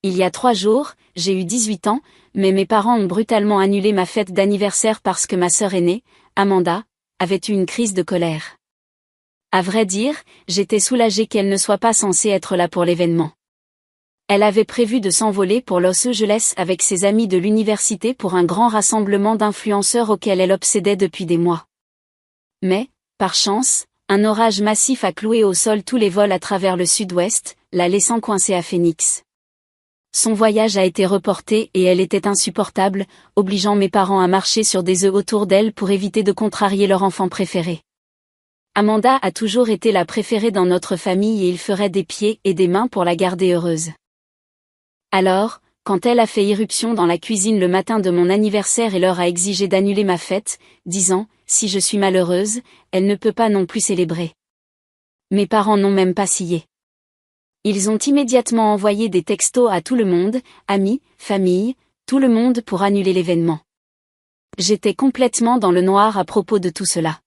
Il y a 3 jours, j'ai eu 18 ans, mais mes parents ont brutalement annulé ma fête d'anniversaire parce que ma sœur aînée, Amanda, avait eu une crise de colère. À vrai dire, j'étais soulagée qu'elle ne soit pas censée être là pour l'événement. Elle avait prévu de s'envoler pour Los Angeles avec ses amis de l'université pour un grand rassemblement d'influenceurs auquel elle obsédait depuis des mois. Mais, par chance, un orage massif a cloué au sol tous les vols à travers le sud-ouest, la laissant coincée à Phoenix. Son voyage a été reporté et elle était insupportable, obligeant mes parents à marcher sur des œufs autour d'elle pour éviter de contrarier leur enfant préféré. Amanda a toujours été la préférée dans notre famille et il ferait des pieds et des mains pour la garder heureuse. Alors, quand elle a fait irruption dans la cuisine le matin de mon anniversaire et leur a exigé d'annuler ma fête, disant « Si je suis malheureuse, elle ne peut pas non plus célébrer ». Mes parents n'ont même pas scié. Ils ont immédiatement envoyé des textos à tout le monde, amis, famille, tout le monde pour annuler l'événement. J'étais complètement dans le noir à propos de tout cela.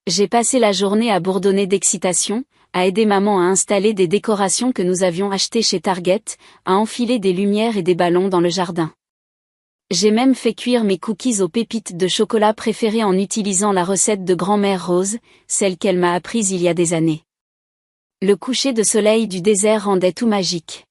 J'ai passé la journée à bourdonner d'excitation, à aider maman à installer des décorations que nous avions achetées chez Target, à enfiler des lumières et des ballons dans le jardin. J'ai même fait cuire mes cookies aux pépites de chocolat préférées en utilisant la recette de grand-mère Rose, celle qu'elle m'a apprise il y a des années. Le coucher de soleil du désert rendait tout magique.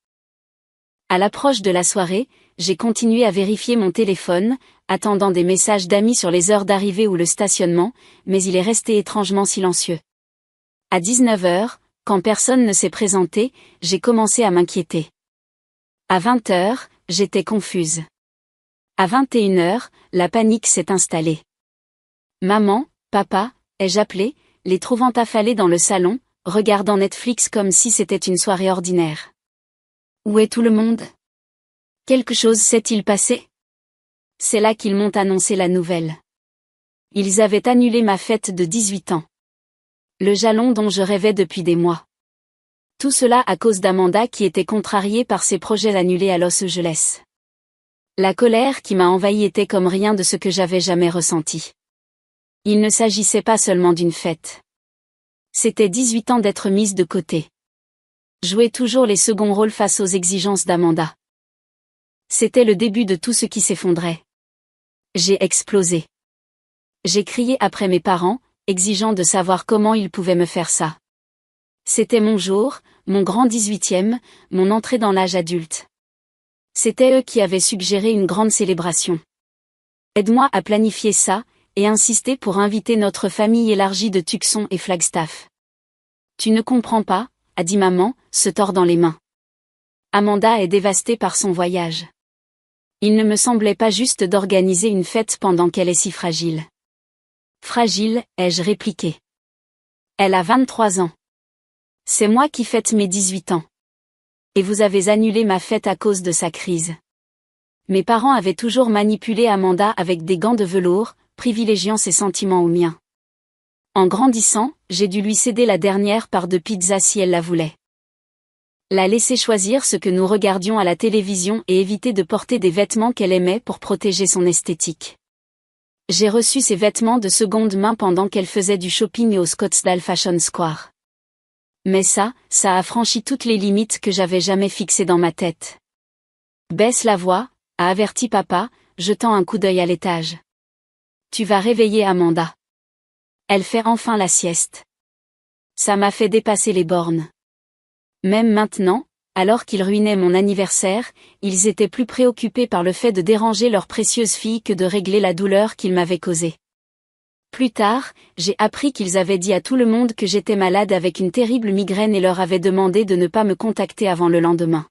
À l'approche de la soirée, j'ai continué à vérifier mon téléphone, attendant des messages d'amis sur les heures d'arrivée ou le stationnement, mais il est resté étrangement silencieux. À 19h, quand personne ne s'est présenté, j'ai commencé à m'inquiéter. À 20h, j'étais confuse. À 21h, la panique s'est installée. Maman, papa, ai-je appelé, les trouvant affalés dans le salon, regardant Netflix comme si c'était une soirée ordinaire. Où est tout le monde? Quelque chose s'est-il passé? C'est là qu'ils m'ont annoncé la nouvelle. Ils avaient annulé ma fête de 18 ans. Le jalon dont je rêvais depuis des mois. Tout cela à cause d'Amanda qui était contrariée par ses projets annulés à Los Angeles. La colère qui m'a envahie était comme rien de ce que j'avais jamais ressenti. Il ne s'agissait pas seulement d'une fête. C'était 18 ans d'être mise de côté. Jouer toujours les seconds rôles face aux exigences d'Amanda. C'était le début de tout ce qui s'effondrait. J'ai explosé. J'ai crié après mes parents, exigeant de savoir comment ils pouvaient me faire ça. C'était mon jour, mon grand 18e, mon entrée dans l'âge adulte. C'était eux qui avaient suggéré une grande célébration. Aide-moi à planifier ça, et insister pour inviter notre famille élargie de Tucson et Flagstaff. Tu ne comprends pas, a dit maman, se tordant les mains. Amanda est dévastée par son voyage. Il ne me semblait pas juste d'organiser une fête pendant qu'elle est si fragile. Fragile, ai-je répliqué. Elle a 23 ans. C'est moi qui fête mes 18 ans. Et vous avez annulé ma fête à cause de sa crise. Mes parents avaient toujours manipulé Amanda avec des gants de velours, privilégiant ses sentiments aux miens. En grandissant, j'ai dû lui céder la dernière part de pizza si elle la voulait. La laisser choisir ce que nous regardions à la télévision et éviter de porter des vêtements qu'elle aimait pour protéger son esthétique. J'ai reçu ses vêtements de seconde main pendant qu'elle faisait du shopping au Scottsdale Fashion Square. Mais ça a franchi toutes les limites que j'avais jamais fixées dans ma tête. Baisse la voix, a averti papa, jetant un coup d'œil à l'étage. Tu vas réveiller Amanda. Elle fait enfin la sieste. Ça m'a fait dépasser les bornes. Même maintenant, alors qu'ils ruinaient mon anniversaire, ils étaient plus préoccupés par le fait de déranger leur précieuse fille que de régler la douleur qu'ils m'avaient causée. Plus tard, j'ai appris qu'ils avaient dit à tout le monde que j'étais malade avec une terrible migraine et leur avaient demandé de ne pas me contacter avant le lendemain.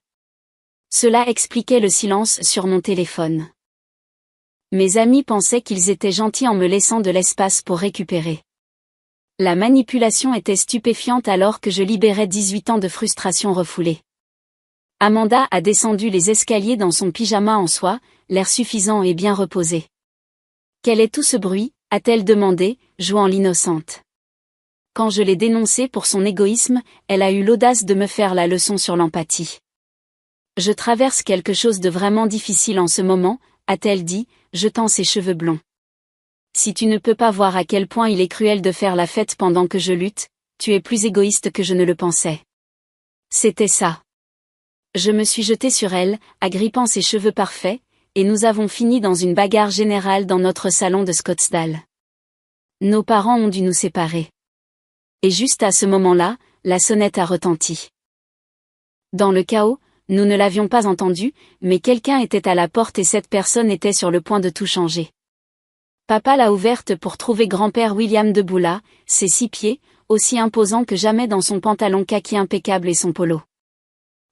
Cela expliquait le silence sur mon téléphone. Mes amis pensaient qu'ils étaient gentils en me laissant de l'espace pour récupérer. La manipulation était stupéfiante alors que je libérais 18 ans de frustration refoulée. Amanda a descendu les escaliers dans son pyjama en soie, l'air suffisant et bien reposé. Quel est tout ce bruit, a-t-elle demandé, jouant l'innocente. Quand je l'ai dénoncée pour son égoïsme, elle a eu l'audace de me faire la leçon sur l'empathie. Je traverse quelque chose de vraiment difficile en ce moment, a-t-elle dit, jetant ses cheveux blonds. Si tu ne peux pas voir à quel point il est cruel de faire la fête pendant que je lutte, tu es plus égoïste que je ne le pensais. C'était ça. Je me suis jetée sur elle, agrippant ses cheveux parfaits, et nous avons fini dans une bagarre générale dans notre salon de Scottsdale. Nos parents ont dû nous séparer. Et juste à ce moment-là, la sonnette a retenti. Dans le chaos, nous ne l'avions pas entendu, mais quelqu'un était à la porte et cette personne était sur le point de tout changer. Papa l'a ouverte pour trouver grand-père William debout là, ses 6 pieds, aussi imposant que jamais dans son pantalon kaki impeccable et son polo.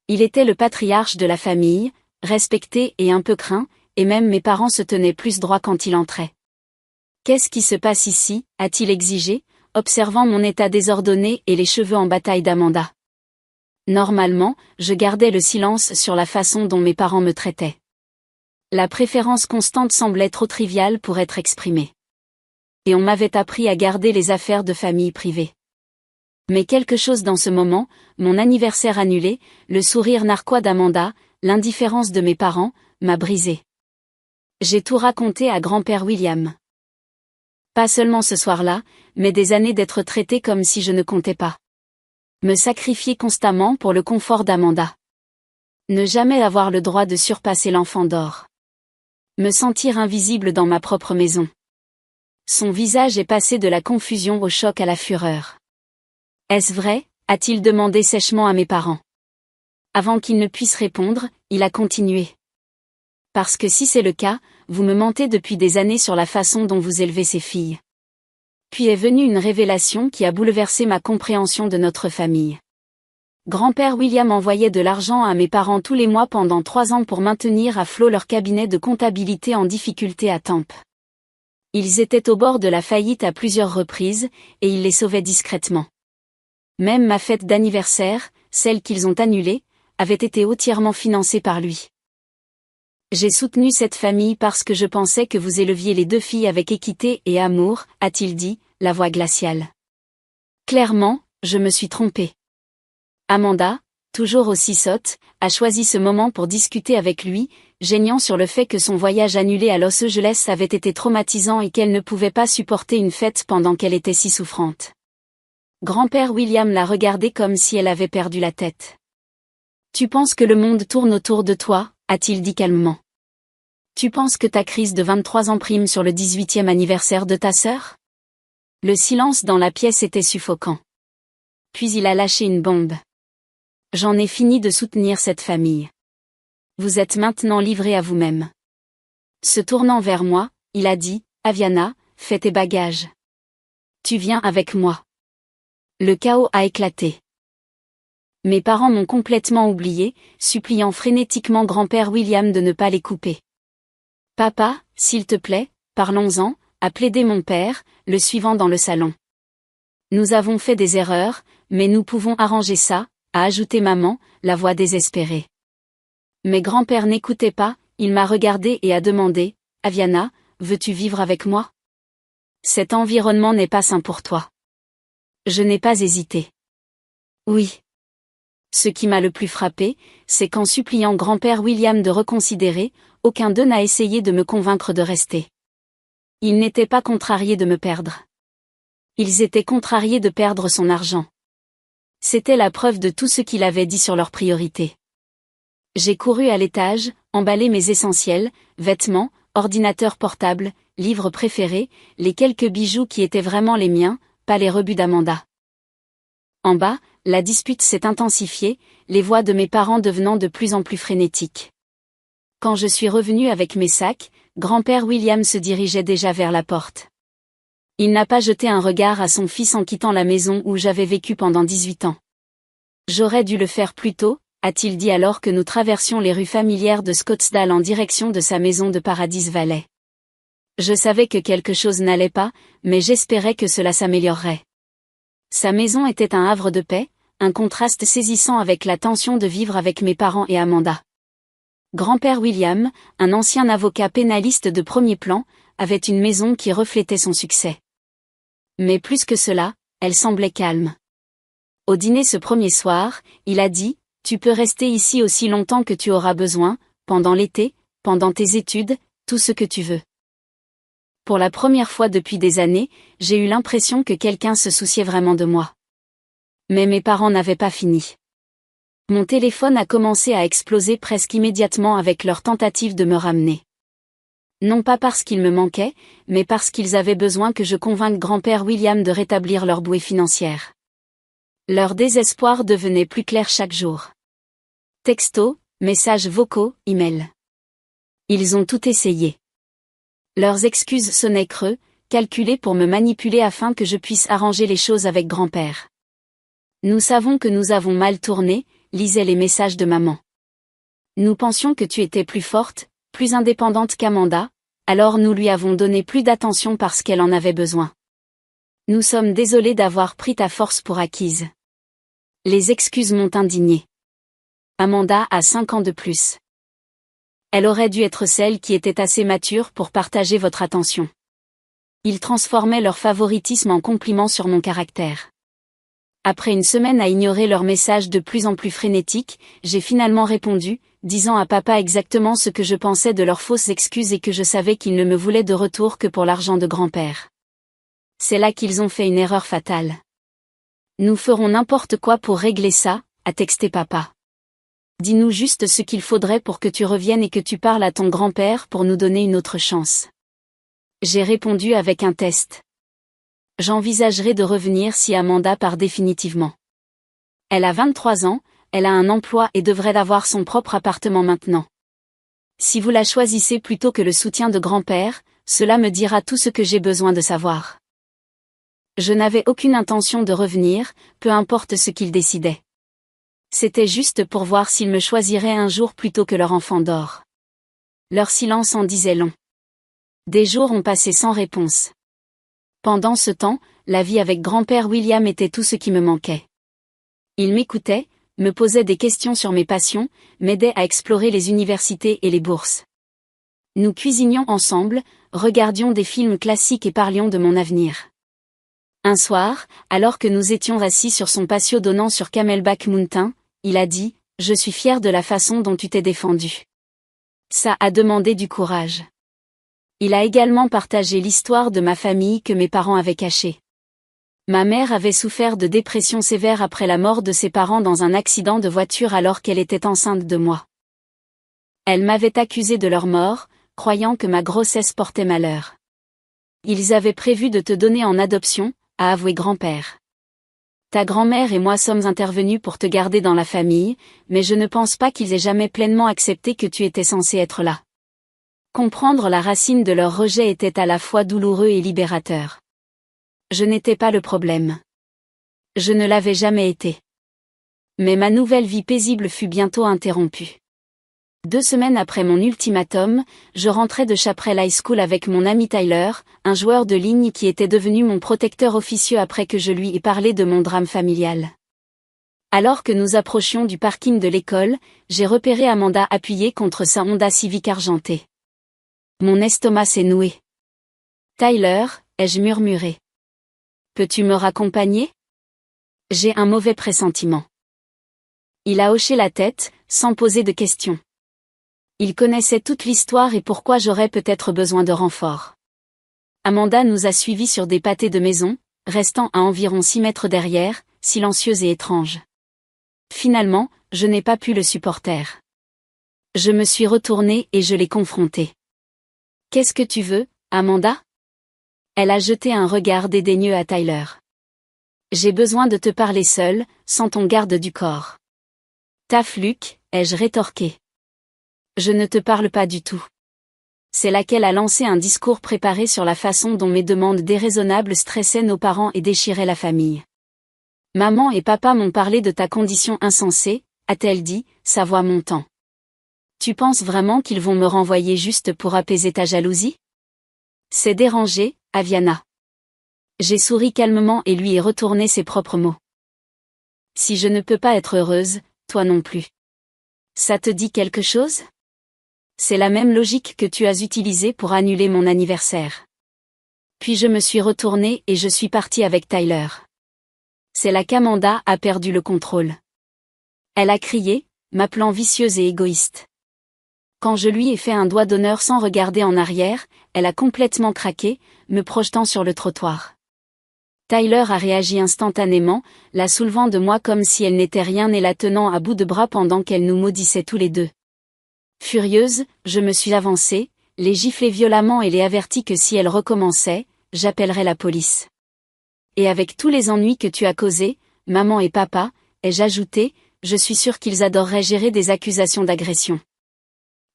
Il était le patriarche de la famille, respecté et un peu craint, et même mes parents se tenaient plus droit quand il entrait. « Qu'est-ce qui se passe ici » a-t-il exigé, observant mon état désordonné et les cheveux en bataille d'Amanda. Normalement, je gardais le silence sur la façon dont mes parents me traitaient. La préférence constante semblait trop triviale pour être exprimée. Et on m'avait appris à garder les affaires de famille privées. Mais quelque chose dans ce moment, mon anniversaire annulé, le sourire narquois d'Amanda, l'indifférence de mes parents, m'a brisé. J'ai tout raconté à grand-père William. Pas seulement ce soir-là, mais des années d'être traité comme si je ne comptais pas. Me sacrifier constamment pour le confort d'Amanda. Ne jamais avoir le droit de surpasser l'enfant d'or. Me sentir invisible dans ma propre maison. Son visage est passé de la confusion au choc à la fureur. « Est-ce vrai » a-t-il demandé sèchement à mes parents. Avant qu'ils ne puissent répondre, il a continué. « Parce que si c'est le cas, vous me mentez depuis des années sur la façon dont vous élevez ces filles. » Puis est venue une révélation qui a bouleversé ma compréhension de notre famille. Grand-père William envoyait de l'argent à mes parents tous les mois pendant 3 ans pour maintenir à flot leur cabinet de comptabilité en difficulté à Tampa. Ils étaient au bord de la faillite à plusieurs reprises, et il les sauvait discrètement. Même ma fête d'anniversaire, celle qu'ils ont annulée, avait été entièrement financée par lui. J'ai soutenu cette famille parce que je pensais que vous éleviez les 2 filles avec équité et amour, a-t-il dit, la voix glaciale. Clairement, je me suis trompée. Amanda, toujours aussi sotte, a choisi ce moment pour discuter avec lui, geignant sur le fait que son voyage annulé à Los Angeles avait été traumatisant et qu'elle ne pouvait pas supporter une fête pendant qu'elle était si souffrante. Grand-père William l'a regardée comme si elle avait perdu la tête. « Tu penses que le monde tourne autour de toi » a-t-il dit calmement. « Tu penses que ta crise de 23 ans prime sur le 18e anniversaire de ta sœur ?» Le silence dans la pièce était suffocant. Puis il a lâché une bombe. « J'en ai fini de soutenir cette famille. Vous êtes maintenant livré à vous-même. » Se tournant vers moi, il a dit, « Aviana, fais tes bagages. Tu viens avec moi. » Le chaos a éclaté. Mes parents m'ont complètement oublié, suppliant frénétiquement grand-père William de ne pas les couper. « Papa, s'il te plaît, parlons-en » a plaidé mon père, le suivant dans le salon. « Nous avons fait des erreurs, mais nous pouvons arranger ça » a ajouté maman, la voix désespérée. Mais grand-père n'écoutait pas, il m'a regardé et a demandé, « Aviana, veux-tu vivre avec moi ? Cet environnement n'est pas sain pour toi. » Je n'ai pas hésité. Oui. Ce qui m'a le plus frappé, c'est qu'en suppliant grand-père William de reconsidérer, aucun d'eux n'a essayé de me convaincre de rester. Ils n'étaient pas contrariés de me perdre. Ils étaient contrariés de perdre son argent. C'était la preuve de tout ce qu'il avait dit sur leurs priorités. J'ai couru à l'étage, emballé mes essentiels, vêtements, ordinateur portable, livres préférés, les quelques bijoux qui étaient vraiment les miens, pas les rebuts d'Amanda. En bas, la dispute s'est intensifiée, les voix de mes parents devenant de plus en plus frénétiques. Quand je suis revenue avec mes sacs, grand-père William se dirigeait déjà vers la porte. Il n'a pas jeté un regard à son fils en quittant la maison où j'avais vécu pendant 18 ans. J'aurais dû le faire plus tôt, a-t-il dit alors que nous traversions les rues familières de Scottsdale en direction de sa maison de Paradise Valley. Je savais que quelque chose n'allait pas, mais j'espérais que cela s'améliorerait. Sa maison était un havre de paix, un contraste saisissant avec la tension de vivre avec mes parents et Amanda. Grand-père William, un ancien avocat pénaliste de premier plan, avait une maison qui reflétait son succès. Mais plus que cela, elle semblait calme. Au dîner ce premier soir, il a dit, « Tu peux rester ici aussi longtemps que tu auras besoin, pendant l'été, pendant tes études, tout ce que tu veux. » Pour la première fois depuis des années, j'ai eu l'impression que quelqu'un se souciait vraiment de moi. Mais mes parents n'avaient pas fini. Mon téléphone a commencé à exploser presque immédiatement avec leur tentative de me ramener. Non pas parce qu'ils me manquaient, mais parce qu'ils avaient besoin que je convainque grand-père William de rétablir leur bouée financière. Leur désespoir devenait plus clair chaque jour. Textos, messages vocaux, emails. Ils ont tout essayé. Leurs excuses sonnaient creux, calculées pour me manipuler afin que je puisse arranger les choses avec grand-père. Nous savons que nous avons mal tourné, lisaient les messages de maman. Nous pensions que tu étais plus forte, plus indépendante qu'Amanda, alors nous lui avons donné plus d'attention parce qu'elle en avait besoin. Nous sommes désolés d'avoir pris ta force pour acquise. Les excuses m'ont indignée. Amanda a 5 ans de plus. Elle aurait dû être celle qui était assez mature pour partager votre attention. Ils transformaient leur favoritisme en compliment sur mon caractère. Après une semaine à ignorer leurs messages de plus en plus frénétiques, j'ai finalement répondu, disant à papa exactement ce que je pensais de leurs fausses excuses et que je savais qu'ils ne me voulaient de retour que pour l'argent de grand-père. C'est là qu'ils ont fait une erreur fatale. Nous ferons n'importe quoi pour régler ça, a texté papa. Dis-nous juste ce qu'il faudrait pour que tu reviennes et que tu parles à ton grand-père pour nous donner une autre chance. J'ai répondu avec un test. J'envisagerai de revenir si Amanda part définitivement. Elle a 23 ans, elle a un emploi et devrait avoir son propre appartement maintenant. Si vous la choisissez plutôt que le soutien de grand-père, cela me dira tout ce que j'ai besoin de savoir. Je n'avais aucune intention de revenir, peu importe ce qu'ils décidaient. C'était juste pour voir s'ils me choisiraient un jour plutôt que leur enfant d'or. Leur silence en disait long. Des jours ont passé sans réponse. Pendant ce temps, la vie avec grand-père William était tout ce qui me manquait. Il m'écoutait, me posait des questions sur mes passions, m'aidait à explorer les universités et les bourses. Nous cuisinions ensemble, regardions des films classiques et parlions de mon avenir. Un soir, alors que nous étions assis sur son patio donnant sur Camelback Mountain, il a dit « Je suis fier de la façon dont tu t'es défendu. » Ça a demandé du courage. Il a également partagé l'histoire de ma famille que mes parents avaient cachée. Ma mère avait souffert de dépression sévère après la mort de ses parents dans un accident de voiture alors qu'elle était enceinte de moi. Elle m'avait accusé de leur mort, croyant que ma grossesse portait malheur. Ils avaient prévu de te donner en adoption, a avoué grand-père. Ta grand-mère et moi sommes intervenus pour te garder dans la famille, mais je ne pense pas qu'ils aient jamais pleinement accepté que tu étais censé être là. Comprendre la racine de leur rejet était à la fois douloureux et libérateur. Je n'étais pas le problème. Je ne l'avais jamais été. Mais ma nouvelle vie paisible fut bientôt interrompue. 2 semaines après mon ultimatum, je rentrais de Chaparral High School avec mon ami Tyler, un joueur de ligne qui était devenu mon protecteur officieux après que je lui ai parlé de mon drame familial. Alors que nous approchions du parking de l'école, j'ai repéré Amanda appuyée contre sa Honda Civic argentée. Mon estomac s'est noué. Tyler, ai-je murmuré. Peux-tu me raccompagner? J'ai un mauvais pressentiment. Il a hoché la tête, sans poser de questions. Il connaissait toute l'histoire et pourquoi j'aurais peut-être besoin de renfort. Amanda nous a suivis sur des pâtés de maison, restant à environ 6 mètres derrière, silencieuse et étrange. Finalement, je n'ai pas pu le supporter. Je me suis retournée et je l'ai confrontée. Qu'est-ce que tu veux, Amanda? Elle a jeté un regard dédaigneux à Tyler. J'ai besoin de te parler seule, sans ton garde du corps. Taf Luc, ai-je rétorqué. Je ne te parle pas du tout. C'est laquelle a lancé un discours préparé sur la façon dont mes demandes déraisonnables stressaient nos parents et déchiraient la famille. Maman et papa m'ont parlé de ta condition insensée, a-t-elle dit, sa voix montant. Tu penses vraiment qu'ils vont me renvoyer juste pour apaiser ta jalousie? C'est dérangé, Aviana. J'ai souri calmement et lui ai retourné ses propres mots. Si je ne peux pas être heureuse, toi non plus. Ça te dit quelque chose? C'est la même logique que tu as utilisée pour annuler mon anniversaire. Puis je me suis retournée et je suis partie avec Tyler. C'est là qu'Amanda a perdu le contrôle. Elle a crié, m'appelant vicieuse et égoïste. Quand je lui ai fait un doigt d'honneur sans regarder en arrière, elle a complètement craqué, me projetant sur le trottoir. Tyler a réagi instantanément, la soulevant de moi comme si elle n'était rien et la tenant à bout de bras pendant qu'elle nous maudissait tous les deux. Furieuse, je me suis avancée, les giflé violemment et les averti que si elle recommençait, j'appellerais la police. Et avec tous les ennuis que tu as causés, maman et papa, ai-je ajouté, je suis sûre qu'ils adoreraient gérer des accusations d'agression.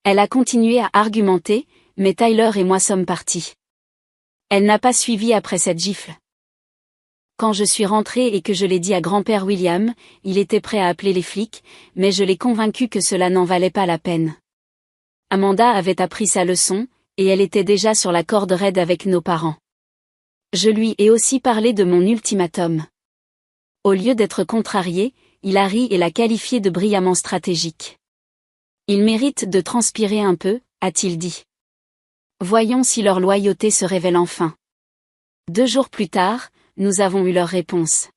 Elle a continué à argumenter, mais Tyler et moi sommes partis. Elle n'a pas suivi après cette gifle. Quand je suis rentrée et que je l'ai dit à grand-père William, il était prêt à appeler les flics, mais je l'ai convaincu que cela n'en valait pas la peine. Amanda avait appris sa leçon, et elle était déjà sur la corde raide avec nos parents. Je lui ai aussi parlé de mon ultimatum. Au lieu d'être contrarié, il a ri et l'a qualifié de brillamment stratégique. Il mérite de transpirer un peu, a-t-il dit. Voyons si leur loyauté se révèle enfin. 2 jours plus tard, nous avons eu leur réponse.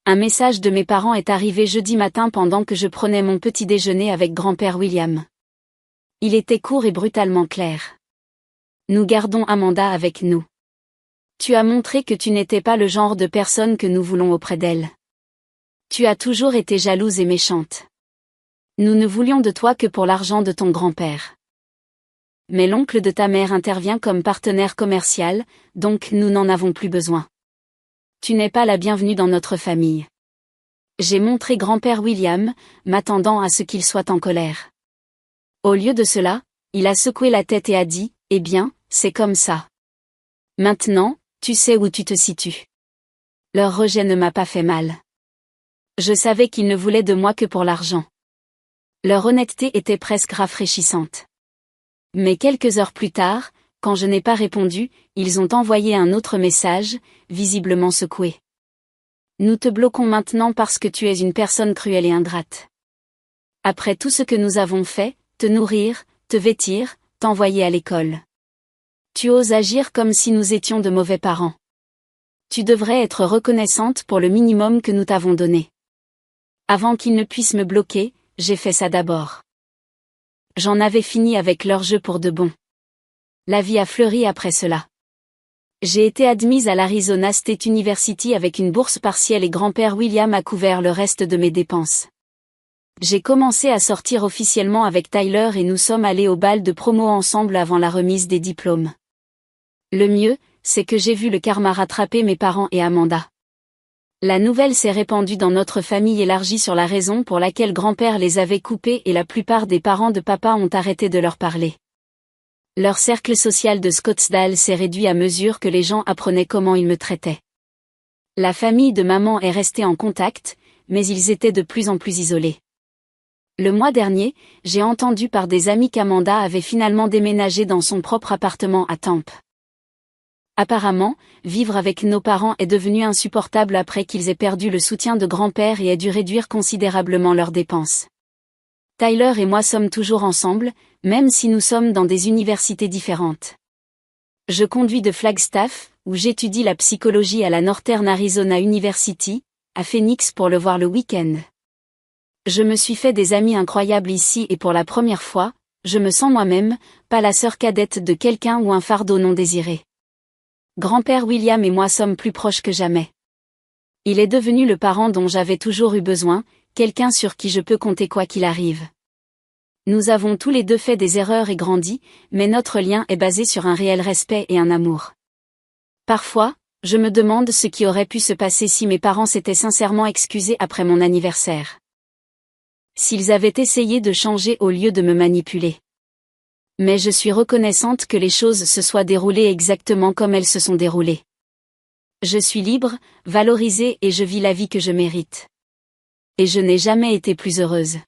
Un message de mes parents est arrivé jeudi matin pendant que je prenais mon petit déjeuner avec grand-père William. Il était court et brutalement clair. Nous gardons Amanda avec nous. Tu as montré que tu n'étais pas le genre de personne que nous voulons auprès d'elle. Tu as toujours été jalouse et méchante. Nous ne voulions de toi que pour l'argent de ton grand-père. Mais l'oncle de ta mère intervient comme partenaire commercial, donc nous n'en avons plus besoin. Tu n'es pas la bienvenue dans notre famille. J'ai montré grand-père William, m'attendant à ce qu'il soit en colère. Au lieu de cela, il a secoué la tête et a dit, « Eh bien, c'est comme ça. Maintenant, tu sais où tu te situes. » Leur rejet ne m'a pas fait mal. Je savais qu'ils ne voulaient de moi que pour l'argent. Leur honnêteté était presque rafraîchissante. Mais quelques heures plus tard, quand je n'ai pas répondu, ils ont envoyé un autre message, visiblement secoué. Nous te bloquons maintenant parce que tu es une personne cruelle et ingrate. Après tout ce que nous avons fait, te nourrir, te vêtir, t'envoyer à l'école. Tu oses agir comme si nous étions de mauvais parents. Tu devrais être reconnaissante pour le minimum que nous t'avons donné. Avant qu'ils ne puissent me bloquer, j'ai fait ça d'abord. J'en avais fini avec leur jeu pour de bon. La vie a fleuri après cela. J'ai été admise à l'Arizona State University avec une bourse partielle et grand-père William a couvert le reste de mes dépenses. J'ai commencé à sortir officiellement avec Tyler et nous sommes allés au bal de promo ensemble avant la remise des diplômes. Le mieux, c'est que j'ai vu le karma rattraper mes parents et Amanda. La nouvelle s'est répandue dans notre famille élargie sur la raison pour laquelle grand-père les avait coupés et la plupart des parents de papa ont arrêté de leur parler. Leur cercle social de Scottsdale s'est réduit à mesure que les gens apprenaient comment ils me traitaient. La famille de maman est restée en contact, mais ils étaient de plus en plus isolés. Le mois dernier, j'ai entendu par des amis qu'Amanda avait finalement déménagé dans son propre appartement à Tampa. Apparemment, vivre avec nos parents est devenu insupportable après qu'ils aient perdu le soutien de grand-père et aient dû réduire considérablement leurs dépenses. Tyler et moi sommes toujours ensemble, même si nous sommes dans des universités différentes. Je conduis de Flagstaff, où j'étudie la psychologie à la Northern Arizona University, à Phoenix pour le voir le week-end. Je me suis fait des amis incroyables ici et pour la première fois, je me sens moi-même, pas la sœur cadette de quelqu'un ou un fardeau non désiré. Grand-père William et moi sommes plus proches que jamais. Il est devenu le parent dont j'avais toujours eu besoin, quelqu'un sur qui je peux compter quoi qu'il arrive. Nous avons tous les deux fait des erreurs et grandi, mais notre lien est basé sur un réel respect et un amour. Parfois, je me demande ce qui aurait pu se passer si mes parents s'étaient sincèrement excusés après mon anniversaire. S'ils avaient essayé de changer au lieu de me manipuler. Mais je suis reconnaissante que les choses se soient déroulées exactement comme elles se sont déroulées. Je suis libre, valorisée et je vis la vie que je mérite. Et je n'ai jamais été plus heureuse.